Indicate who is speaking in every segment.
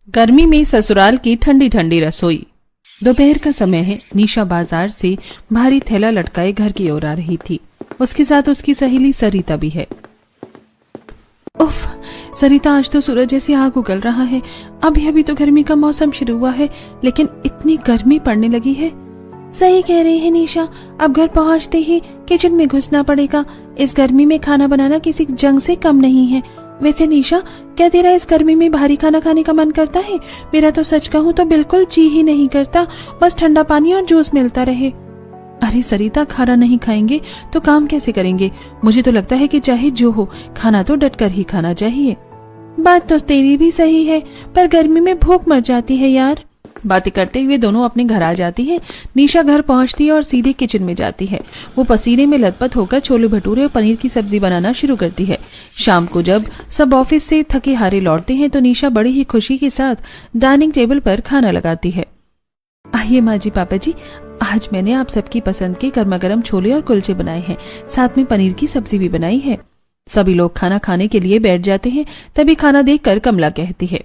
Speaker 1: गर्मी में ससुराल की ठंडी ठंडी रसोई। दोपहर का समय है। निशा बाजार से भारी थैला लटकाए घर की ओर आ रही थी। उसके साथ उसकी सहेली सरिता भी है। उफ, सरिता, आज तो सूरज जैसे आग उगल रहा है। अभी अभी तो गर्मी का मौसम शुरू हुआ है, लेकिन इतनी गर्मी पड़ने लगी है। सही कह रही है निशा, अब घर पहुंचते ही किचन में घुसना पड़ेगा। इस गर्मी में खाना बनाना किसी जंग से कम नहीं है। वैसे निशा, क्या तेरा इस गर्मी में भारी खाना खाने का मन करता है? मेरा तो सच कहूँ तो बिल्कुल जी ही नहीं करता, बस ठंडा पानी और जूस मिलता रहे। अरे सरिता, खाना नहीं खाएंगे तो काम कैसे करेंगे? मुझे तो लगता है कि चाहे जो हो, खाना तो डटकर ही खाना चाहिए। बात तो तेरी भी सही है, पर गर्मी में भूख मर जाती है यार। बातें करते हुए दोनों अपने घर आ जाती है। निशा घर पहुंचती है और सीधे किचन में जाती है। वो पसीने में लथपथ होकर छोले भटूरे और पनीर की सब्जी बनाना शुरू करती है। शाम को जब सब ऑफिस से थके हारे लौटते हैं तो निशा बड़ी ही खुशी के साथ डाइनिंग टेबल पर खाना लगाती है। आइए माँ जी, पापा जी, आज मैंने आप सबकी पसंद के गर्मा गर्म छोले और कुलचे बनाए हैं, साथ में पनीर की सब्जी भी बनाई है। सभी लोग खाना खाने के लिए बैठ जाते हैं। तभी खाना देखकर कमला कहती है,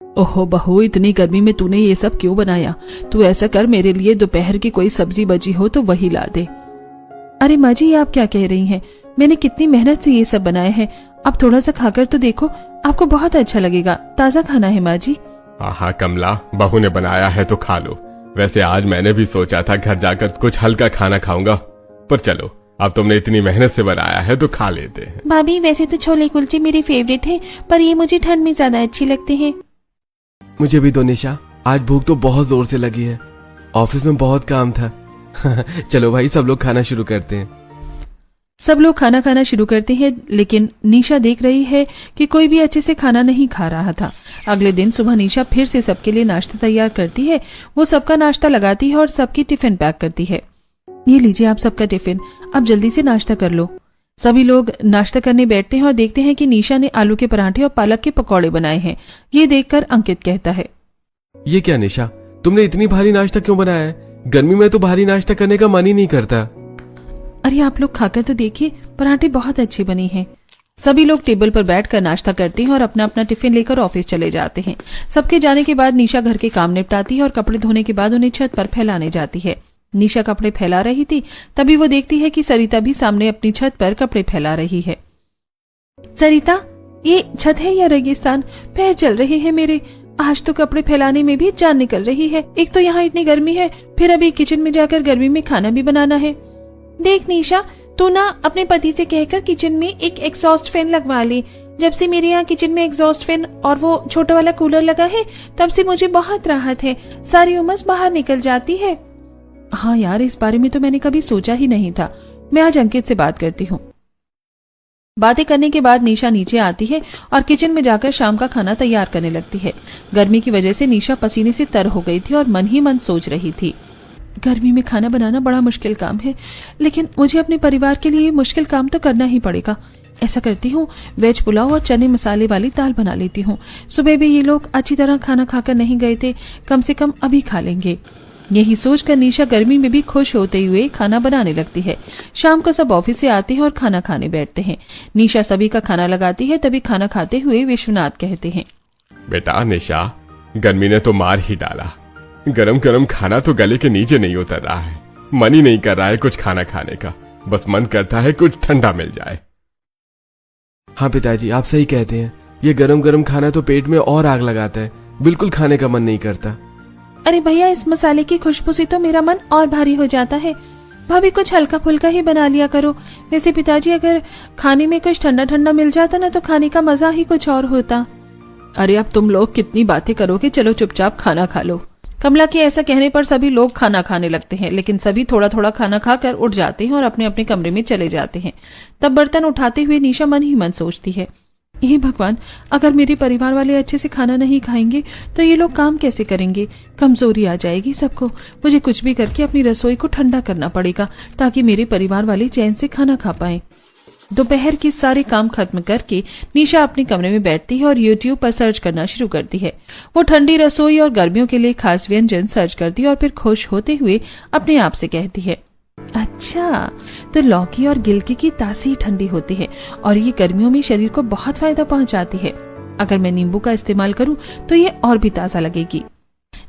Speaker 1: ओहो बहू, इतनी गर्मी में तूने ये सब क्यों बनाया? तू ऐसा कर, मेरे लिए दोपहर की कोई सब्जी बची हो तो वही ला दे। अरे माँ जी, आप क्या कह रही हैं? मैंने कितनी मेहनत से ये सब बनाए हैं। अब थोड़ा सा खाकर तो देखो, आपको बहुत अच्छा लगेगा। ताज़ा खाना है माँ जी।
Speaker 2: हाँ कमला, बहू ने बनाया है तो खा लो। वैसे आज मैंने भी सोचा था घर जाकर कुछ हल्का खाना खाऊंगा, पर चलो, अब तुमने इतनी मेहनत से बनाया है तो खा लेते हैं।
Speaker 3: भाभी, वैसे तो छोले कुलचे मेरे फेवरेट हैं, पर ये मुझे ठंड में ज्यादा अच्छे लगते हैं।
Speaker 4: मुझे भी दो निशा, आज भूख तो बहुत जोर से लगी है। ऑफिस में बहुत काम था। चलो भाई, सब लोग खाना शुरू करते हैं।
Speaker 1: सब लोग खाना खाना शुरू करते हैं, लेकिन निशा देख रही है कि कोई भी अच्छे से खाना नहीं खा रहा था। अगले दिन सुबह निशा फिर से सबके लिए नाश्ता तैयार करती है। वो सबका नाश्ता लगाती है और सबकी टिफिन पैक करती है। ये लीजिए आप सबका टिफिन, अब जल्दी से नाश्ता कर लो। सभी लोग नाश्ता करने बैठते हैं और देखते हैं कि निशा ने आलू के पराठे और पालक के पकौड़े बनाए हैं। ये देखकर अंकित कहता है,
Speaker 4: ये क्या निशा, तुमने इतनी भारी नाश्ता क्यों बनाया है? गर्मी में तो भारी नाश्ता करने का मन ही नहीं करता।
Speaker 1: अरे आप लोग खाकर तो देखिए, पराठे बहुत अच्छे बने हैं। सभी लोग टेबल पर बैठकर नाश्ता करते हैं और अपना अपना टिफिन लेकर ऑफिस चले जाते हैं। सबके जाने के बाद निशा घर के काम निपटाती है और कपड़े धोने के बाद उन्हें छत पर फैलाने जाती है। निशा कपड़े फैला रही थी, तभी वो देखती है कि सरिता भी सामने अपनी छत पर कपड़े फैला रही है। सरिता, ये छत है या रेगिस्तान? पैर चल रहे हैं मेरे। आज तो कपड़े फैलाने में भी जान निकल रही है। एक तो यहाँ इतनी गर्मी है, फिर अभी किचन में जाकर गर्मी में खाना भी बनाना है। देख निशा, तू ना अपने पति से कहकर किचन में एक एग्जॉस्ट फैन लगवा ले। जब से मेरे यहाँ किचन में एग्जॉस्ट फैन और वो छोटा वाला कूलर लगा है, तब से मुझे बहुत राहत है। सारी उमस बाहर निकल जाती है। हाँ यार, इस बारे में तो मैंने कभी सोचा ही नहीं था। मैं आज अंकित से बात करती हूँ। बातें करने के बाद निशा नीचे आती है और किचन में जाकर शाम का खाना तैयार करने लगती है। गर्मी की वजह से निशा पसीने से तर हो गई थी और मन ही मन सोच रही थी, गर्मी में खाना बनाना बड़ा मुश्किल काम है, लेकिन मुझे अपने परिवार के लिए ये मुश्किल काम तो करना ही पड़ेगा। ऐसा करती हूँ, वेज पुलाव और चने मसाले वाली दाल बना लेती हूँ। सुबह भी ये लोग अच्छी तरह खाना खाकर नहीं गए थे, कम से कम अभी खा लेंगे। यही सोचकर निशा गर्मी में भी खुश होते हुए खाना बनाने लगती है। शाम को सब ऑफिस से आते हैं और खाना खाने बैठते हैं। निशा सभी का खाना लगाती है, तभी खाना खाते हुए विश्वनाथ कहते हैं,
Speaker 2: बेटा निशा, गर्मी ने तो मार ही डाला। गरम गरम खाना तो गले के नीचे नहीं उतर रहा है। मन ही नहीं कर रहा है कुछ खाना खाने का, बस मन करता है कुछ ठंडा मिल जाए।
Speaker 4: हाँ पिताजी, आप सही कहते हैं। ये गरम गरम खाना तो पेट में और आग लगाता है, बिल्कुल खाने का मन नहीं करता।
Speaker 3: अरे भैया, इस मसाले की खुशबू से तो मेरा मन और भारी हो जाता है। भाभी, कुछ हल्का फुल्का ही बना लिया करो। वैसे पिताजी, अगर खाने में कुछ ठंडा ठंडा मिल जाता ना, तो खाने का मजा ही कुछ और होता।
Speaker 1: अरे अब तुम लोग कितनी बातें करोगे, चलो चुपचाप खाना खा लो। कमला के ऐसा कहने पर सभी लोग खाना खाने लगते हैं, लेकिन सभी थोड़ा थोड़ा खाना खाकर उठ जाते हैं और अपने अपने कमरे में चले जाते हैं। तब बर्तन उठाते हुए निशा मन ही मन सोचती है, हे भगवान, अगर मेरे परिवार वाले अच्छे से खाना नहीं खाएंगे तो ये लोग काम कैसे करेंगे? कमजोरी आ जाएगी सबको। मुझे कुछ भी करके अपनी रसोई को ठंडा करना पड़ेगा, ताकि मेरे परिवार वाले चैन से खाना खा पाएं। दोपहर के सारे काम खत्म करके निशा अपने कमरे में बैठती है और YouTube पर सर्च करना शुरू करती है। वो ठंडी रसोई और गर्मियों के लिए खास व्यंजन सर्च करती है और फिर खुश होते हुए अपने आप से कहती है, अच्छा, तो लौकी और गिलकी की तासी ठंडी होती है और ये गर्मियों में शरीर को बहुत फायदा पहुंचाती है। अगर मैं नींबू का इस्तेमाल करूं तो ये और भी ताज़ा लगेगी।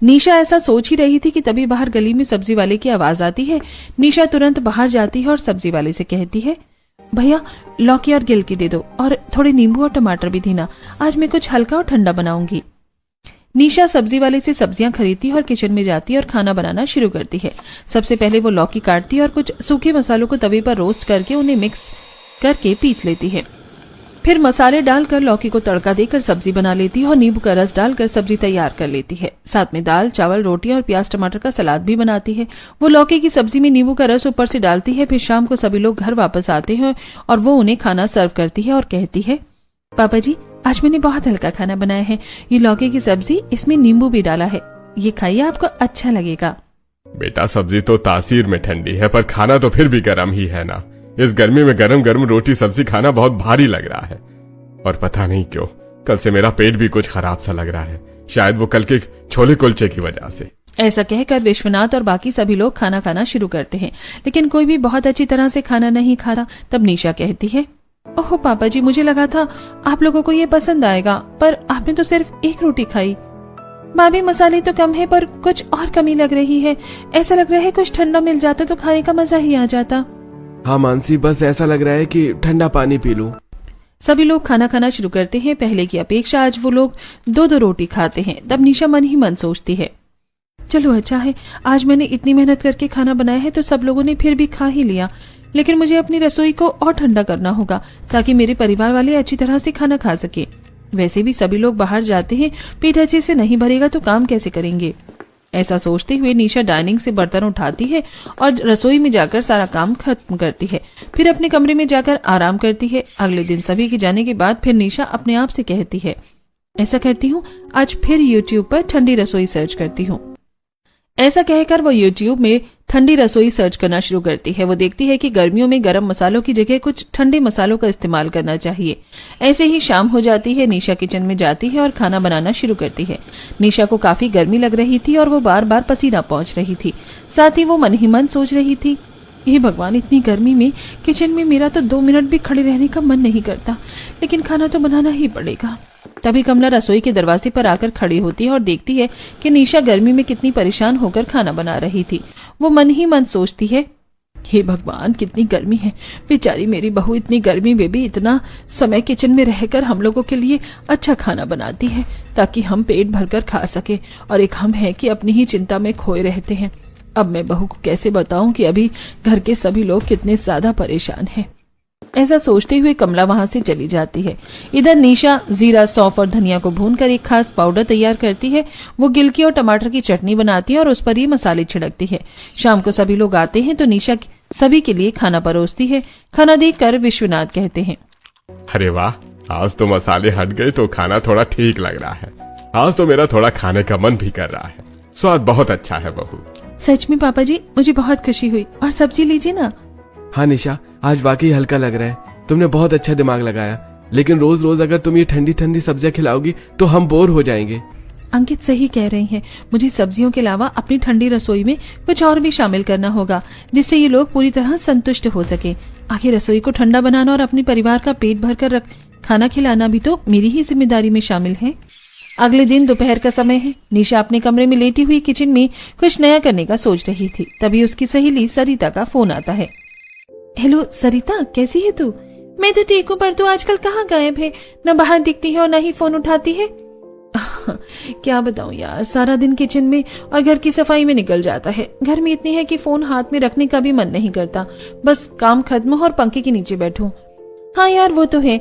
Speaker 1: निशा ऐसा सोच ही रही थी कि तभी बाहर गली में सब्जी वाले की आवाज आती है। निशा तुरंत बाहर जाती है और सब्जी वाले से कहती है, भैया लौकी और गिलकी दे दो और थोड़े नींबू और टमाटर भी देना, आज मैं कुछ हल्का और ठंडा बनाऊंगी। निशा सब्जी वाले से सब्जियां खरीदती है और किचन में जाती है और खाना बनाना शुरू करती है। सबसे पहले वो लौकी काटती है और कुछ सूखे मसालों को तवे पर रोस्ट करके उन्हें मिक्स करके पीस लेती है। फिर मसाले डालकर लौकी को तड़का देकर सब्जी बना लेती है और नींबू का रस डालकर सब्जी तैयार कर लेती है। साथ में दाल, चावल, रोटियां और प्याज टमाटर का सलाद भी बनाती है। वो लौकी की सब्जी में नींबू का रस ऊपर से डालती है। फिर शाम को सभी लोग घर वापस आते हैं और वो उन्हें खाना सर्व करती है और कहती है, पापा जी आज मैंने बहुत हल्का खाना बनाया है, ये लौकी की सब्जी, इसमें नींबू भी डाला है, ये खाइए आपको अच्छा लगेगा।
Speaker 2: बेटा सब्जी तो तासीर में ठंडी है पर खाना तो फिर भी गर्म ही है ना। इस गर्मी में गरम गरम रोटी सब्जी खाना बहुत भारी लग रहा है और पता नहीं क्यों कल से मेरा पेट भी कुछ खराब सा लग रहा है, शायद वो कल के छोले कुलचे की वजह से।
Speaker 1: ऐसा कहकर विश्वनाथ और बाकी सभी लोग खाना खाना शुरू करते हैं, लेकिन कोई भी बहुत अच्छी तरह से खाना नहीं खाता। तब निशा कहती है, ओह पापा जी मुझे लगा था आप लोगों को ये पसंद आएगा, पर आपने तो सिर्फ एक रोटी खाई। भाभी मसाले तो कम है पर कुछ और कमी लग रही है, ऐसा लग रहा है कुछ ठंडा मिल जाता तो खाने का मजा ही आ जाता।
Speaker 4: हाँ मानसी, बस ऐसा लग रहा है कि ठंडा पानी पी लूं।
Speaker 1: सभी लोग खाना खाना शुरू करते हैं। पहले की अपेक्षा आज वो लोग 2-2 रोटी खाते हैं। तब निशा मन ही मन सोचती है, चलो अच्छा है आज मैंने इतनी मेहनत करके खाना बनाया है तो सब लोगों ने फिर भी खा ही लिया, लेकिन मुझे अपनी रसोई को और ठंडा करना होगा ताकि मेरे परिवार वाले अच्छी तरह से खाना खा सके। वैसे भी सभी लोग बाहर जाते हैं, पेट अच्छे से नहीं भरेगा तो काम कैसे करेंगे। ऐसा सोचते हुए निशा डाइनिंग से बर्तन उठाती है और रसोई में जाकर सारा काम खत्म करती है। फिर अपने कमरे में जाकर आराम करती है। अगले दिन सभी के जाने के बाद फिर निशा अपने आप से कहती है, ऐसा करती हूँ आज फिर YouTube पर ठंडी रसोई सर्च करती हूँ। ऐसा कहकर वो YouTube में ठंडी रसोई सर्च करना शुरू करती है। वो देखती है कि गर्मियों में गरम मसालों की जगह कुछ ठंडे मसालों का इस्तेमाल करना चाहिए। ऐसे ही शाम हो जाती है। निशा किचन में जाती है और खाना बनाना शुरू करती है। निशा को काफी गर्मी लग रही थी और वो बार बार पसीना पहुंच रही थी। साथ ही वो मन ही मन सोच रही थी, हे भगवान इतनी गर्मी में किचन में मेरा तो 2 मिनट भी खड़े रहने का मन नहीं करता, लेकिन खाना तो बनाना ही पड़ेगा। तभी कमला रसोई के दरवाजे पर आकर खड़ी होती है और देखती है कि निशा गर्मी में कितनी परेशान होकर खाना बना रही थी। वो मन ही मन सोचती है, हे भगवान कितनी गर्मी है, बेचारी मेरी बहू इतनी गर्मी में भी इतना समय किचन में रहकर हम लोगों के लिए अच्छा खाना बनाती है ताकि हम पेट भरकर खा सके, और एक हम है कि अपनी ही चिंता में खोए रहते हैं। अब मैं बहू को कैसे बताऊं कि अभी घर के सभी लोग कितने ज्यादा परेशान हैं। ऐसा सोचते हुए कमला वहां से चली जाती है। इधर निशा जीरा, सौंफ और धनिया को भूनकर एक खास पाउडर तैयार करती है। वो गिलकी और टमाटर की चटनी बनाती है और उस पर ये मसाले छिड़कती है। शाम को सभी लोग आते हैं तो निशा सभी के लिए खाना परोसती है। खाना देखकर विश्वनाथ कहते हैं,
Speaker 2: अरे वाह, आज तो मसाले हट गए तो खाना थोड़ा ठीक लग रहा है। आज तो मेरा थोड़ा खाने का मन भी कर रहा है। स्वाद बहुत अच्छा है बहू।
Speaker 1: सच में पापा जी मुझे बहुत खुशी हुई, और सब्जी लीजिए ना।
Speaker 4: हाँ निशा, आज वाकई हल्का लग रहा है, तुमने बहुत अच्छा दिमाग लगाया, लेकिन रोज रोज अगर तुम ये ठंडी ठंडी सब्जियां खिलाओगी तो हम बोर हो जाएंगे।
Speaker 1: अंकित सही कह रही हैं, मुझे सब्जियों के अलावा अपनी ठंडी रसोई में कुछ और भी शामिल करना होगा जिससे ये लोग पूरी तरह संतुष्ट हो सके। आखिर रसोई को ठंडा बनाना और अपने परिवार का पेट भरकर खाना खिलाना भी तो मेरी ही जिम्मेदारी में शामिल है। अगले दिन दोपहर का समय है। निशा अपने कमरे में लेटी हुई किचन में कुछ नया करने का सोच रही थी। तभी उसकी सहेली सरिता का फोन आता है। हेलो सरिता, कैसी है तू? मैं तो ठीक हूँ, पर तू आजकल कहाँ गायब है? न बाहर दिखती है और न ही फोन उठाती है। क्या बताऊं यार, सारा दिन किचन में और घर की सफाई में निकल जाता है। घर में इतनी है कि फोन हाथ में रखने का भी मन नहीं करता, बस काम खत्म हो और पंखे के नीचे बैठूं। हाँ यार वो तो है,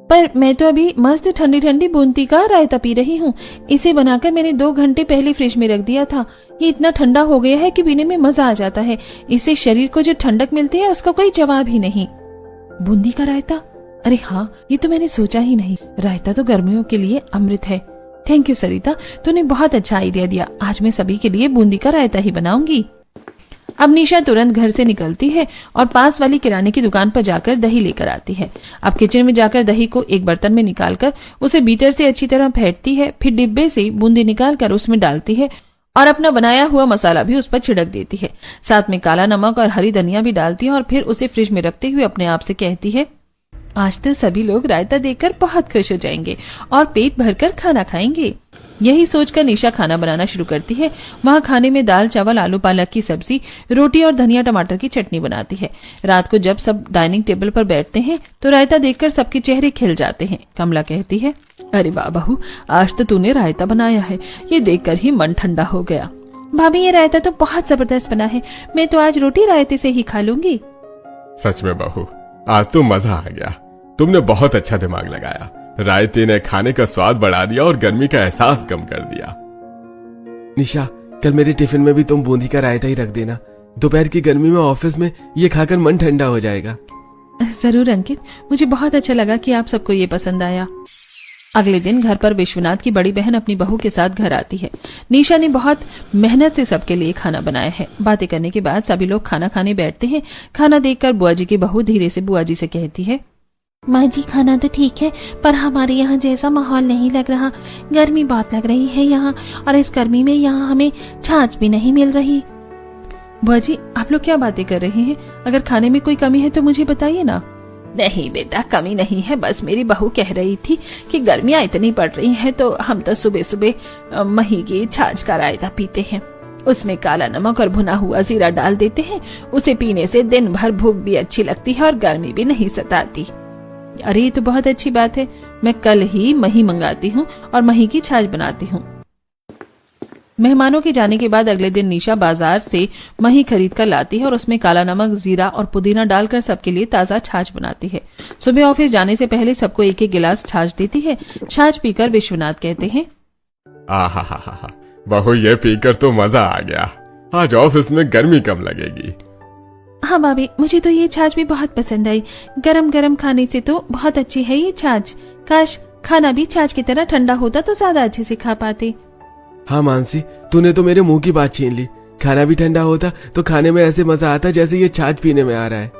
Speaker 1: पर मैं तो अभी मस्त ठंडी ठंडी बूंदी का रायता पी रही हूँ। इसे बनाकर मैंने 2 घंटे पहले फ्रिज में रख दिया था। ये इतना ठंडा हो गया है कि पीने में मजा आ जाता है। इससे शरीर को जो ठंडक मिलती है उसका कोई जवाब ही नहीं। बूंदी का रायता? अरे हाँ, ये तो मैंने सोचा ही नहीं। रायता तो गर्मियों के लिए अमृत है। थैंक यू सरिता, तूने बहुत अच्छा आइडिया दिया। आज मैं सभी के लिए बूंदी का रायता ही बनाऊंगी। अब निशा तुरंत घर से निकलती है और पास वाली किराने की दुकान पर जाकर दही लेकर आती है। अब किचन में जाकर दही को एक बर्तन में निकालकर उसे बीटर से अच्छी तरह फेंटती है। फिर डिब्बे से बूंदी निकालकर उसमें डालती है और अपना बनाया हुआ मसाला भी उस पर छिड़क देती है। साथ में काला नमक और हरी धनिया भी डालती है और फिर उसे फ्रिज में रखते हुए अपने आप से कहती है,
Speaker 3: आज तो सभी लोग रायता देखकर बहुत खुश हो जाएंगे और पेट भरकर खाना खाएंगे। यही सोचकर निशा खाना बनाना शुरू करती है। वहाँ खाने में दाल चावल आलू पालक की सब्जी रोटी और धनिया टमाटर की चटनी बनाती है। रात को जब सब डाइनिंग टेबल पर बैठते हैं तो रायता देखकर सबके चेहरे खिल जाते हैं। कमला कहती है, अरे वाह बहू, आज तो तूने रायता बनाया है, ये देखकर ही मन ठंडा हो गया। भाभी ये रायता तो बहुत जबरदस्त बना है, मैं तो आज रोटी रायते से ही खा लूंगी।
Speaker 2: सच में बहू, आज तो मजा आ गया। तुमने बहुत अच्छा दिमाग लगाया। रायते ने खाने का स्वाद बढ़ा दिया और गर्मी का एहसास कम कर दिया।
Speaker 4: निशा, कल मेरे टिफिन में भी तुम बूंदी का रायता ही रख देना। दोपहर की गर्मी में ऑफिस में ये खाकर मन ठंडा हो जाएगा।
Speaker 3: जरूर अंकित, मुझे बहुत अच्छा लगा कि आप सबको ये पसंद आया। अगले दिन घर पर विश्वनाथ की बड़ी बहन अपनी बहू के साथ घर आती है। निशा ने बहुत मेहनत से सबके लिए खाना बनाया है। बातें करने के बाद सभी लोग खाना खाने बैठते हैं। खाना देखकर बुआ जी की बहू धीरे से बुआ जी से कहती है,
Speaker 5: माँ जी खाना तो ठीक है, पर हमारे यहाँ जैसा माहौल नहीं लग रहा। गर्मी बहुत लग रही है यहाँ, और इस गर्मी में यहाँ हमें छाछ भी नहीं मिल रही।
Speaker 3: बुआ जी आप लोग क्या बातें कर रहे हैं? अगर खाने में कोई कमी है तो मुझे बताइए ना।
Speaker 5: नहीं बेटा, कमी नहीं है, बस मेरी बहू कह रही थी कि गर्मियाँ इतनी पड़ रही हैं तो हम तो सुबह सुबह मही की छाछ का रायता पीते हैं। उसमें काला नमक और भुना हुआ जीरा डाल देते हैं। उसे पीने से दिन भर भूख भी अच्छी लगती है और गर्मी भी नहीं सताती।
Speaker 3: अरे ये तो बहुत अच्छी बात है, मैं कल ही मही मंगाती हूँ और मही की छाछ बनाती हूँ। मेहमानों के जाने के बाद अगले दिन निशा बाजार से मही खरीद कर लाती है और उसमें काला नमक, जीरा और पुदीना डालकर सबके लिए ताजा छाछ बनाती है। सुबह ऑफिस जाने से पहले सबको एक एक गिलास छाछ देती है। छाछ पीकर विश्वनाथ कहते हैं,
Speaker 2: आहा, बहू ये पीकर तो मजा आ गया। आज ऑफिस में गर्मी कम लगेगी।
Speaker 3: हाँ भाभी, मुझे तो ये छाछ भी बहुत पसंद आई। गरम गरम खाने से तो बहुत अच्छी है ये छाछ। काश खाना भी छाछ की तरह ठंडा होता तो ज्यादा अच्छे से खा पाते।
Speaker 4: हाँ मानसी, तूने तो मेरे मुंह की बात छीन ली। खाना भी ठंडा होता तो खाने में ऐसे मजा आता जैसे ये छाछ पीने में आ रहा है।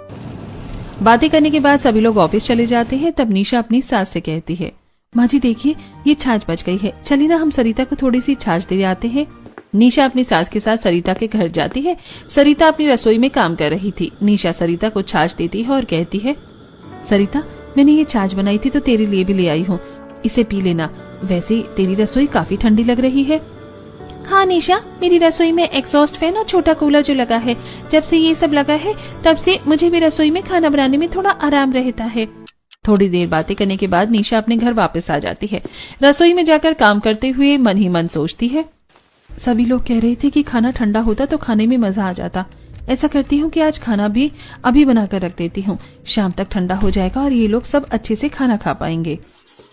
Speaker 3: बातें करने के बाद सभी लोग ऑफिस चले जाते हैं। तब निशा अपनी सास से कहती है, माँ जी देखिए ये छाछ बच गई है, चलिए ना हम सरिता को थोड़ी सी छाछ दे आते हैं। निशा अपनी सास के साथ सरिता के घर जाती है। सरिता अपनी रसोई में काम कर रही थी। निशा सरिता को छाछ देती है और कहती है, सरिता मैंने ये छाछ बनाई थी तो तेरे लिए भी ले आई हूँ, इसे पी लेना। वैसे तेरी रसोई काफी ठंडी लग रही है।
Speaker 5: हाँ निशा, मेरी रसोई में एग्जॉस्ट फैन और छोटा कूलर जो लगा है, जब से ये सब लगा है तब से मुझे भी रसोई में खाना बनाने में थोड़ा आराम रहता है।
Speaker 3: थोड़ी देर बातें करने के बाद निशा अपने घर वापस आ जाती है। रसोई में जाकर काम करते हुए मन ही मन सोचती है, सभी लोग कह रहे थे कि खाना ठंडा होता तो खाने में मजा आ जाता। ऐसा करती हूँ कि आज खाना भी अभी बनाकर रख देती हूँ, शाम तक ठंडा हो जाएगा और ये लोग सब अच्छे से खाना खा पाएंगे।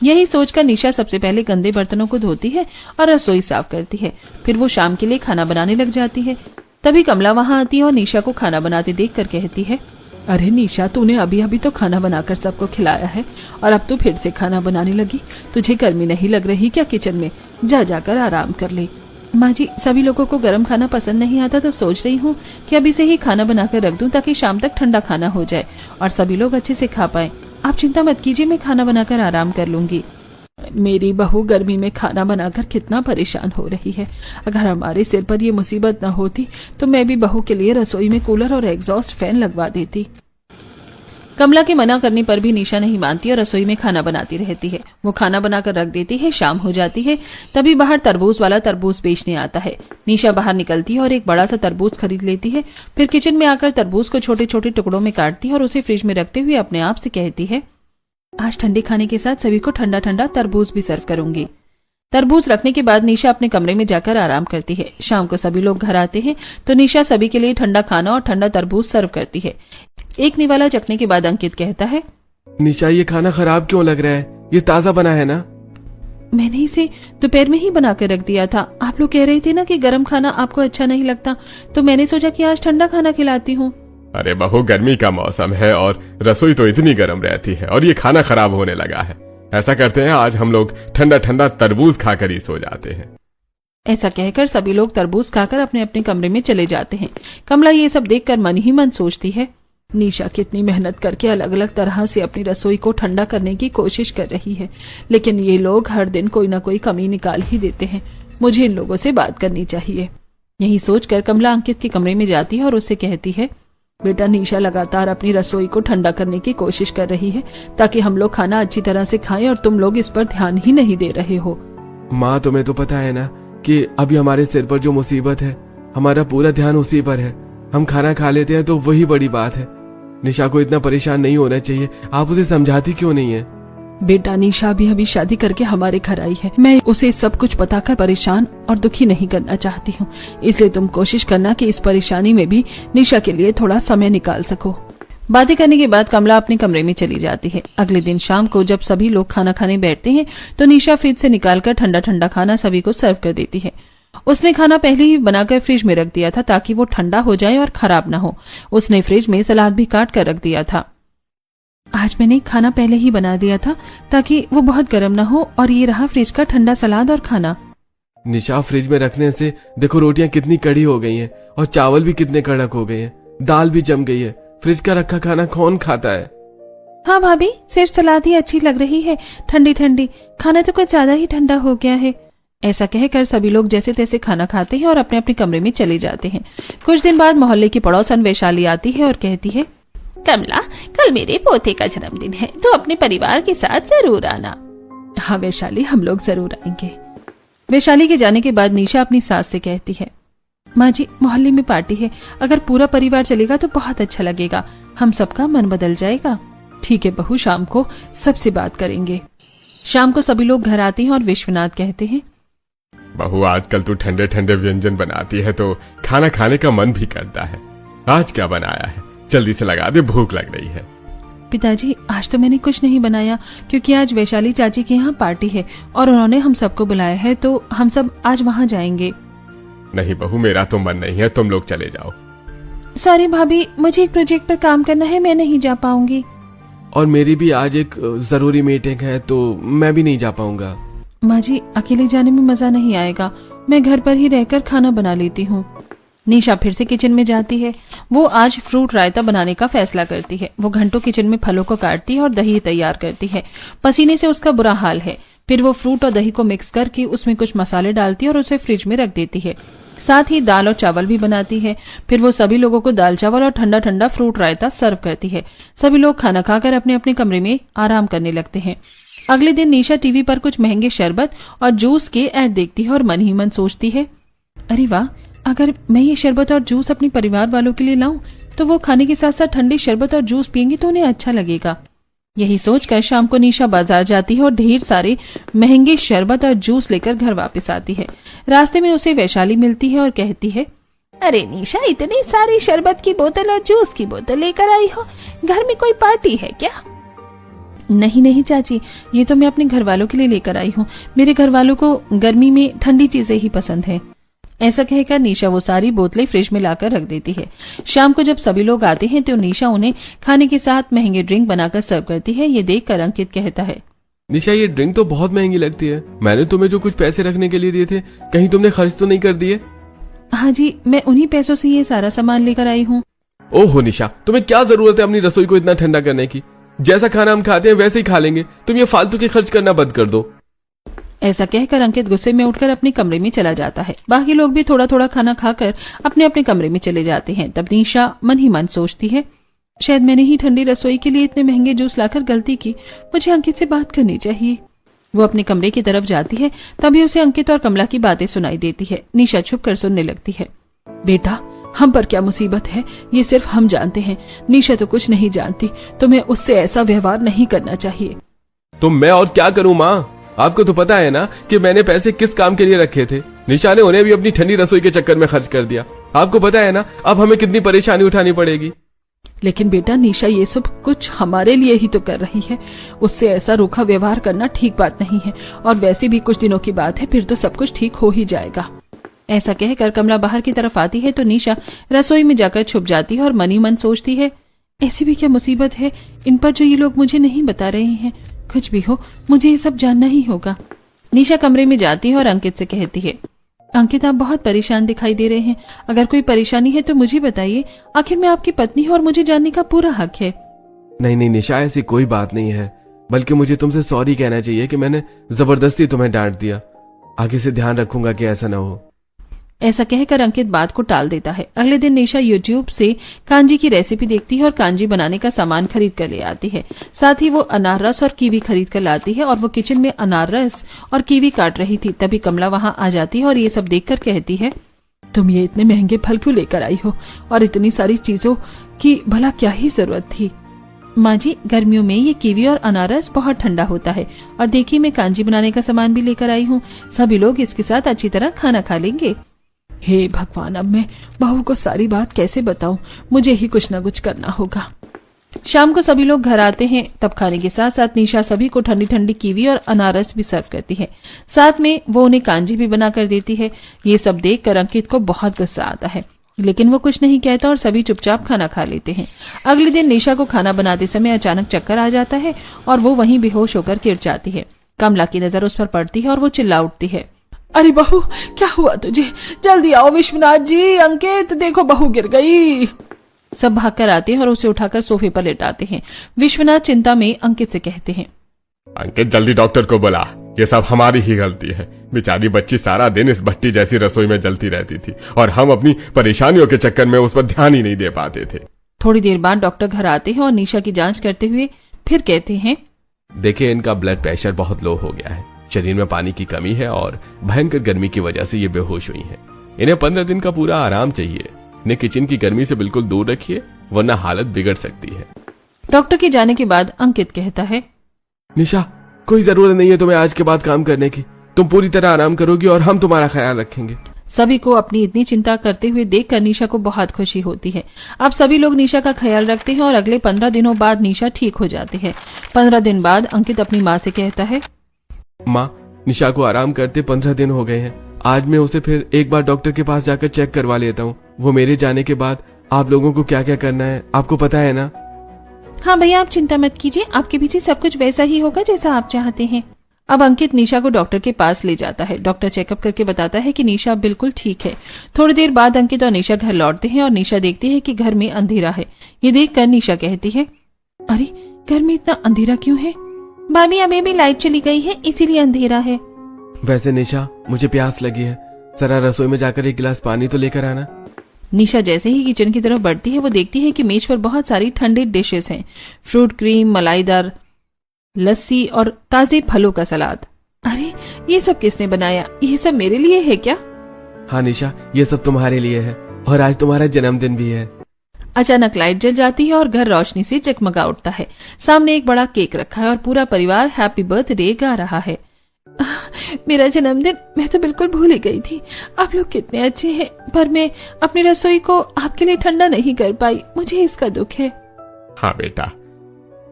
Speaker 3: यही सोचकर निशा सबसे पहले गंदे बर्तनों को धोती है और रसोई साफ करती है। फिर वो शाम के लिए खाना बनाने लग जाती है। तभी कमला वहाँ आती है और निशा को खाना बनाते देखकर कहती है, अरे निशा, तूने अभी अभी तो खाना बनाकर सबको खिलाया है और अब तू फिर से खाना बनाने लगी। तुझे गर्मी नहीं लग रही क्या किचन में? जा जाकर आराम कर ले। माँ जी, सभी लोगों को गर्म खाना पसंद नहीं आता तो सोच रही हूँ कि अभी से ही खाना बनाकर रख दूं ताकि शाम तक ठंडा खाना हो जाए और सभी लोग अच्छे से खा पाएं। आप चिंता मत कीजिए, मैं खाना बनाकर आराम कर लूंगी। मेरी बहू गर्मी में खाना बनाकर कितना परेशान हो रही है। अगर हमारे सिर पर ये मुसीबत न होती तो मैं भी बहू के लिए रसोई में कूलर और एग्जॉस्ट फैन लगवा देती। कमला के मना करने पर भी निशा नहीं मानती और रसोई में खाना बनाती रहती है। वो खाना बनाकर रख देती है। शाम हो जाती है। तभी बाहर तरबूज वाला तरबूज बेचने आता है। निशा बाहर निकलती है और एक बड़ा सा तरबूज खरीद लेती है। फिर किचन में आकर तरबूज को छोटे छोटे टुकड़ों में काटती है और उसे फ्रिज में रखते हुए अपने आप से कहती है, आज ठंडे खाने के साथ सभी को ठंडा ठंडा तरबूज भी सर्व करूंगी। तरबूज रखने के बाद निशा अपने कमरे में जाकर आराम करती है। शाम को सभी लोग घर आते हैं तो निशा सभी के लिए ठंडा खाना और ठंडा तरबूज सर्व करती है। एक निवाला चखने के बाद अंकित कहता है,
Speaker 4: निशा ये खाना खराब क्यों लग रहा है? ये ताजा बना है ना?
Speaker 3: मैंने इसे दोपहर में ही बना कर रख दिया था। आप लोग कह रहे थे ना कि गर्म खाना आपको अच्छा नहीं लगता, तो मैंने सोचा कि आज ठंडा खाना खिलाती हूँ।
Speaker 2: अरे बहू, गर्मी का मौसम है और रसोई तो इतनी गर्म रहती है और ये खाना खराब होने लगा है। ऐसा करते हैं, आज हम लोग ठंडा ठंडा तरबूज खाकर ही सो जाते हैं।
Speaker 3: ऐसा कहकर सभी लोग तरबूज खाकर अपने अपने कमरे में चले जाते हैं। कमला ये सब देखकर मन ही मन सोचती है, निशा कितनी मेहनत करके अलग अलग तरह से अपनी रसोई को ठंडा करने की कोशिश कर रही है, लेकिन ये लोग हर दिन कोई ना कोई कमी निकाल ही देते हैं। मुझे इन लोगों से बात करनी चाहिए। यही सोचकर कमला अंकित के कमरे में जाती है और उससे कहती है,
Speaker 5: बेटा, निशा लगातार अपनी रसोई को ठंडा करने की कोशिश कर रही है ताकि हम लोग खाना अच्छी तरह से खाएं और तुम लोग इस पर ध्यान ही नहीं दे रहे हो।
Speaker 4: माँ, तुम्हें तो पता है ना कि अभी हमारे सिर पर जो मुसीबत है, हमारा पूरा ध्यान उसी पर है। हम खाना खा लेते हैं तो वही बड़ी बात है। निशा को इतना परेशान नहीं होना चाहिए, आप उसे समझाती क्यों नहीं है?
Speaker 5: बेटा, निशा भी अभी शादी करके हमारे घर आई है। मैं उसे सब कुछ बताकर परेशान और दुखी नहीं करना चाहती हूँ, इसलिए तुम कोशिश करना कि इस परेशानी में भी निशा के लिए थोड़ा समय निकाल सको। बातें करने के बाद कमला अपने कमरे में चली जाती है। अगले दिन शाम को जब सभी लोग खाना खाने बैठते हैं तो निशा फ्रिज से निकालकर ठंडा ठंडा खाना सभी को सर्व कर देती है। उसने खाना पहले ही बनाकर फ्रिज में रख दिया था ताकि वो ठंडा हो जाए और खराब ना हो। उसने फ्रिज में सलाद भी काट कर रख दिया था। आज मैंने खाना पहले ही बना दिया था ताकि वो बहुत गर्म ना हो, और ये रहा फ्रिज का ठंडा सलाद और खाना।
Speaker 4: निशा, फ्रिज में रखने से देखो रोटियां कितनी कड़ी हो गई हैं और चावल भी कितने कड़क हो गए हैं, दाल भी जम गई है। फ्रिज का रखा खाना कौन खाता है?
Speaker 3: हाँ भाभी, सिर्फ सलाद ही अच्छी लग रही है, ठंडी ठंडी। खाना तो कुछ ज्यादा ही ठंडा हो गया है। ऐसा कहकर सभी लोग जैसे तैसे खाना खाते हैं और अपने अपने कमरे में चले जाते हैं। कुछ दिन बाद मोहल्ले की पड़ोसन वैशाली आती है और कहती है,
Speaker 5: कमला, कल मेरे पोते का जन्मदिन है, तो अपने परिवार के साथ जरूर आना। हाँ वैशाली, हम लोग जरूर आएंगे।
Speaker 1: वैशाली के जाने के बाद निशा अपनी सास से कहती है, माँ जी, मोहल्ले में पार्टी है, अगर पूरा परिवार चलेगा तो बहुत अच्छा लगेगा, हम सबका मन बदल जाएगा।
Speaker 5: ठीक है बहू, शाम को सबसे बात करेंगे।
Speaker 1: शाम को सभी लोग घर आते हैं और विश्वनाथ कहते हैं,
Speaker 2: बहू, आजकल तू ठंडे ठंडे व्यंजन बनाती है तो खाना खाने का मन भी करता है। आज क्या बनाया है? जल्दी से लगा दे, भूख लग रही है।
Speaker 1: पिताजी, आज तो मैंने कुछ नहीं बनाया क्योंकि आज वैशाली चाची के यहाँ पार्टी है और उन्होंने हम सबको बुलाया है, तो हम सब आज वहाँ जाएंगे।
Speaker 2: नहीं बहू, मेरा तो मन नहीं है, तुम लोग चले जाओ।
Speaker 3: सॉरी भाभी, मुझे एक प्रोजेक्ट पर काम करना है, मैं नहीं जा पाऊंगी।
Speaker 4: और मेरी भी आज एक जरूरी मीटिंग है तो मैं भी नहीं जा पाऊंगा।
Speaker 1: माँ जी, अकेले जाने में मजा नहीं आएगा, मैं घर पर ही रहकर खाना बना लेती हूँ। निशा फिर से किचन में जाती है। वो आज फ्रूट रायता बनाने का फैसला करती है। वो घंटों किचन में फलों को काटती है और दही तैयार करती है। पसीने से उसका बुरा हाल है। फिर वो फ्रूट और दही को मिक्स करके उसमें कुछ मसाले डालती है और उसे फ्रिज में रख देती है। साथ ही दाल और चावल भी बनाती है। फिर वो सभी लोगों को दाल चावल और ठंडा ठंडा फ्रूट रायता सर्व करती है। सभी लोग खाना खाकर अपने अपने कमरे में आराम करने लगते हैं। अगले दिन निशा टीवी पर कुछ महंगे शरबत और जूस के ऐड देखती है और मन ही मन सोचती है, अरे वाह, अगर मैं ये शरबत और जूस अपने परिवार वालों के लिए लाऊं तो वो खाने के साथ साथ ठंडी शरबत और जूस पियेंगे तो उन्हें अच्छा लगेगा। यही सोचकर शाम को निशा बाजार जाती है और ढेर सारे महंगे शरबत और जूस लेकर घर वापस आती है। रास्ते में उसे वैशाली मिलती है और कहती है,
Speaker 5: अरे निशा, इतनी सारी शरबत की बोतल और जूस की बोतल लेकर आई हो, घर में कोई पार्टी है क्या?
Speaker 1: नहीं नहीं चाची, ये तो मैं अपने घर वालों के लिए लेकर आई हूँ। मेरे घर वालों को गर्मी में ठंडी चीजें ही पसंद है। ऐसा कहकर निशा वो सारी बोतलें फ्रिज में लाकर रख देती है। शाम को जब सभी लोग आते हैं तो निशा उन्हें खाने के साथ महंगे ड्रिंक बनाकर सर्व करती है। ये देखकर अंकित कहता है,
Speaker 4: निशा, ये ड्रिंक तो बहुत महंगी लगती है। मैंने तुम्हें जो कुछ पैसे रखने के लिए दिए थे, कहीं तुमने खर्च तो नहीं कर दिए?
Speaker 1: हाँ जी, मैं उन्हीं पैसों से ये सारा सामान लेकर आई हूँ।
Speaker 4: ओहो निशा, तुम्हें क्या जरूरत है अपनी रसोई को इतना ठंडा करने की? जैसा खाना हम खाते हैं वैसे ही खा लेंगे। तुम ये फालतू के खर्च करना बंद कर दो।
Speaker 1: ऐसा कहकर अंकित गुस्से में उठकर अपने कमरे में चला जाता है। बाकी लोग भी थोड़ा थोड़ा खाना खाकर अपने अपने कमरे में चले जाते हैं। तब निशा मन ही मन सोचती है, शायद मैंने ही ठंडी रसोई के लिए इतने महंगे जूस लाकर गलती की। मुझे अंकित से बात करनी चाहिए। वो अपने कमरे की तरफ जाती है, तभी उसे अंकित और कमला की बातें सुनाई देती है। निशा छुप कर सुनने लगती है।
Speaker 5: बेटा, हम पर क्या मुसीबत है ये सिर्फ हम जानते हैं। निशा तो कुछ नहीं जानती। तुम्हें उससे ऐसा व्यवहार नहीं करना चाहिए।
Speaker 4: तो मैं और क्या करूं माँ? आपको तो पता है ना कि मैंने पैसे किस काम के लिए रखे थे। निशा ने उन्हें भी अपनी ठंडी रसोई के चक्कर में खर्च कर दिया। आपको पता है ना अब हमें कितनी परेशानी उठानी पड़ेगी।
Speaker 5: लेकिन बेटा, निशा ये सब कुछ हमारे लिए ही तो कर रही है। उससे ऐसा रूखा व्यवहार करना ठीक बात नहीं है। और वैसे भी कुछ दिनों की बात है, फिर तो सब कुछ ठीक हो ही जाएगा।
Speaker 1: ऐसा कहकर कमला बाहर की तरफ आती है तो निशा रसोई में जाकर छुप जाती है और मन ही मन सोचती है, ऐसी भी क्या मुसीबत है इन पर जो ये लोग मुझे नहीं बता रहे हैं। कुछ भी हो, मुझे ये सब जानना ही होगा। निशा कमरे में जाती है और अंकित से कहती है, अंकित, आप बहुत परेशान दिखाई दे रहे हैं। अगर कोई परेशानी है तो मुझे बताइए। आखिर मैं आपकी पत्नी हूँ और मुझे जानने का पूरा हक है।
Speaker 4: नहीं नहीं निशा, ऐसी कोई बात नहीं है। बल्कि मुझे तुमसे सॉरी कहना चाहिए कि मैंने जबरदस्ती तुम्हें डांट दिया। आगे से ध्यान रखूंगा कि ऐसा ना हो।
Speaker 1: ऐसा कहकर अंकित बात को टाल देता है। अगले दिन निशा यूट्यूब से कांजी की रेसिपी देखती है और कांजी बनाने का सामान खरीद कर ले आती है। साथ ही वो अनार रस और कीवी खरीद कर लाती है और वो किचन में अनार रस और कीवी काट रही थी। तभी कमला वहां आ जाती है और ये सब देखकर कहती है, तुम ये इतने महंगे फल क्यों लेकर आई हो और इतनी सारी चीजों की भला क्या ही जरूरत थी। माँ जी, गर्मियों में ये कीवी और अनारस बहुत ठंडा होता है और देखिए मैं कांजी बनाने का सामान भी लेकर आई हूँ। सभी लोग इसके साथ अच्छी तरह खाना खा लेंगे। हे भगवान, अब मैं बहू को सारी बात कैसे बताऊं? मुझे ही कुछ न कुछ करना होगा। शाम को सभी लोग घर आते हैं। तब खाने के साथ साथ निशा सभी को ठंडी ठंडी कीवी और अनारस भी सर्व करती है। साथ में वो उन्हें कांजी भी बना कर देती है। ये सब देखकर अंकित को बहुत गुस्सा आता है, लेकिन वो कुछ नहीं कहता और सभी चुपचाप खाना खा लेते हैं। अगले दिन निशा को खाना बनाते समय अचानक चक्कर आ जाता है और वो वहीं बेहोश होकर गिर जाती है। कमला की नजर उस पर पड़ती है और वो चिल्ला उठती है, अरे बहू, क्या हुआ तुझे? जल्दी आओ विश्वनाथ जी, अंकित देखो बहू गिर गई। सब भागकर आते हैं और उसे उठाकर सोफे पर लेटाते हैं। विश्वनाथ चिंता में अंकित से कहते हैं,
Speaker 2: अंकित जल्दी डॉक्टर को बुला, ये सब हमारी ही गलती है। बेचारी बच्ची सारा दिन इस भट्टी जैसी रसोई में जलती रहती थी और हम अपनी परेशानियों के चक्कर में उस पर ध्यान ही नहीं दे पाते थे।
Speaker 1: थोड़ी देर बाद डॉक्टर घर आते हैं और निशा की जांच करते हुए फिर कहते हैं,
Speaker 4: देखिए इनका ब्लड प्रेशर बहुत लो हो गया है, शरीर में पानी की कमी है और भयंकर गर्मी की वजह से ये बेहोश हुई हैं। इन्हें 15 दिन का पूरा आराम चाहिए। इन्हें किचन की गर्मी से बिल्कुल दूर रखिए, वरना हालत बिगड़ सकती है।
Speaker 1: डॉक्टर के जाने के बाद अंकित कहता है,
Speaker 4: निशा, कोई जरूरत नहीं है तुम्हें आज के बाद काम करने की। तुम पूरी तरह आराम करोगी और हम तुम्हारा ख्याल रखेंगे।
Speaker 1: सभी को अपनी इतनी चिंता करते हुए देखकर निशा को बहुत खुशी होती है। अब सभी लोग निशा का ख्याल रखते हैं और अगले 15 दिनों बाद निशा ठीक हो जाती है। 15 दिन बाद अंकित अपनी माँ से कहता है,
Speaker 4: माँ, निशा को आराम करते 15 दिन हो गए हैं। आज मैं उसे फिर एक बार डॉक्टर के पास जाकर चेक करवा लेता हूँ। वो मेरे जाने के बाद आप लोगों को क्या क्या करना है आपको पता है ना?
Speaker 3: हाँ भैया, आप चिंता मत कीजिए, आपके पीछे सब कुछ वैसा ही होगा जैसा आप चाहते हैं।
Speaker 1: अब अंकित निशा को डॉक्टर के पास ले जाता है। डॉक्टर चेकअप करके बताता है कि निशा बिल्कुल ठीक है। थोड़ी देर बाद अंकित और निशा घर लौटते हैं और निशा देखती है कि घर में अंधेरा है। ये देखकर निशा कहती है, अरे घर में इतना अंधेरा क्यों है?
Speaker 3: भाभी, अभी भी लाइट चली गई है, इसीलिए अंधेरा है।
Speaker 4: वैसे निशा, मुझे प्यास लगी है, जरा रसोई में जाकर एक गिलास पानी तो लेकर आना।
Speaker 1: निशा जैसे ही किचन की तरफ बढ़ती है वो देखती है कि मेज पर बहुत सारी ठंडी डिशेस हैं। फ्रूट क्रीम, मलाईदार लस्सी और ताजे फलों का सलाद। अरे ये सब किसने बनाया? ये सब मेरे लिए है क्या?
Speaker 4: हाँ निशा, ये सब तुम्हारे लिए है और आज तुम्हारा जन्मदिन भी है।
Speaker 1: अचानक लाइट जल जाती है और घर रोशनी से जगमगा उठता है। सामने एक बड़ा केक रखा है और पूरा परिवार हैप्पी बर्थडे गा रहा है।
Speaker 3: मेरा जन्मदिन, मैं तो बिल्कुल भूल ही गई थी। आप लोग कितने अच्छे हैं, पर मैं अपनी रसोई को आपके लिए ठंडा नहीं कर पाई, मुझे इसका दुख है।
Speaker 2: हाँ बेटा,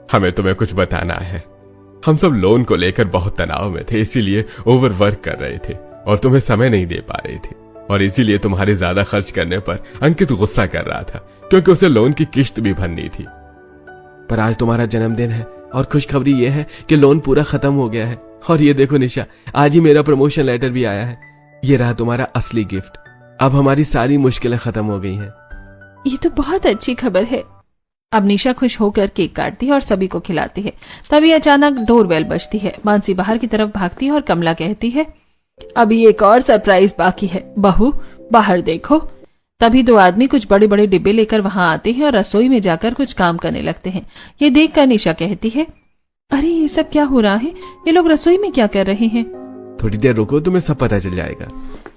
Speaker 2: हमें तुम्हें कुछ बताना है। हम सब लोन को लेकर बहुत तनाव में थे, इसीलिए ओवरवर्क कर रहे थे और तुम्हें समय नहीं दे पा रहे थे, और इसीलिए तुम्हारे ज्यादा खर्च करने पर अंकित गुस्सा कर रहा था क्योंकि उसे लोन की किश्त भी भरनी थी।
Speaker 4: पर आज तुम्हारा जन्मदिन है और खुशखबरी ये है कि लोन पूरा खत्म हो गया है। और ये देखो निशा, आज ही मेरा प्रमोशन लेटर भी आया है। ये रहा तुम्हारा असली गिफ्ट। अब हमारी सारी मुश्किलें खत्म हो गई हैं।
Speaker 3: ये तो बहुत अच्छी खबर है।
Speaker 1: अब निशा खुश होकर केक काटती है और सभी को खिलाती है। तभी अचानक डोरबेल बजती है। मानसी बाहर की तरफ भागती है और कमला कहती है,
Speaker 5: अभी एक और सरप्राइज बाकी है, बहू बाहर देखो।
Speaker 1: तभी दो आदमी कुछ बड़े बड़े डिब्बे लेकर वहां आते हैं और रसोई में जाकर कुछ काम करने लगते हैं। ये देखकर निशा कहती है,
Speaker 3: अरे ये सब क्या हो रहा है? ये लोग रसोई में क्या कर रहे हैं?
Speaker 4: थोड़ी देर रुको, तुम्हें सब पता चल जाएगा।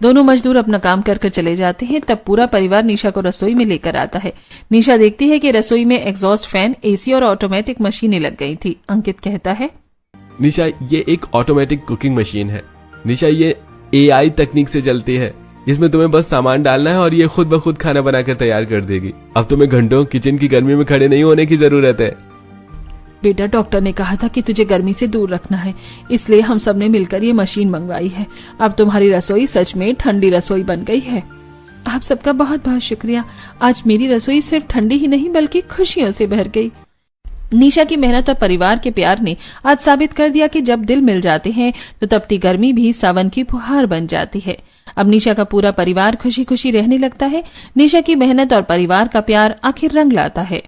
Speaker 1: दोनों मजदूर अपना काम कर चले जाते हैं। तब पूरा परिवार निशा को रसोई में लेकर आता है। निशा देखती है कि रसोई में एग्जॉस्ट फैन, एसी और ऑटोमेटिक मशीनें लग गई थी। अंकित कहता है,
Speaker 4: निशा, ये एक ऑटोमेटिक कुकिंग मशीन है। निशा, ये AI तकनीक से चलती है। इसमें तुम्हें बस सामान डालना है और ये खुद ब खुद खाना बनाकर तैयार कर देगी। अब तुम्हें घंटों किचन की गर्मी में खड़े नहीं होने की जरूरत है।
Speaker 1: बेटा, डॉक्टर ने कहा था कि तुझे गर्मी से दूर रखना है, इसलिए हम सब ने मिलकर ये मशीन मंगवाई है। अब तुम्हारी रसोई सच में ठंडी रसोई बन गई है।
Speaker 3: आप सबका बहुत बहुत शुक्रिया। आज मेरी रसोई सिर्फ ठंडी ही नहीं बल्कि खुशियों से भर गई।
Speaker 1: निशा की मेहनत और परिवार के प्यार ने आज साबित कर दिया कि जब दिल मिल जाते हैं तो तपती गर्मी भी सावन की फुहार बन जाती है। अब निशा का पूरा परिवार खुशी खुशी रहने लगता है। निशा की मेहनत और परिवार का प्यार आखिर रंग लाता है।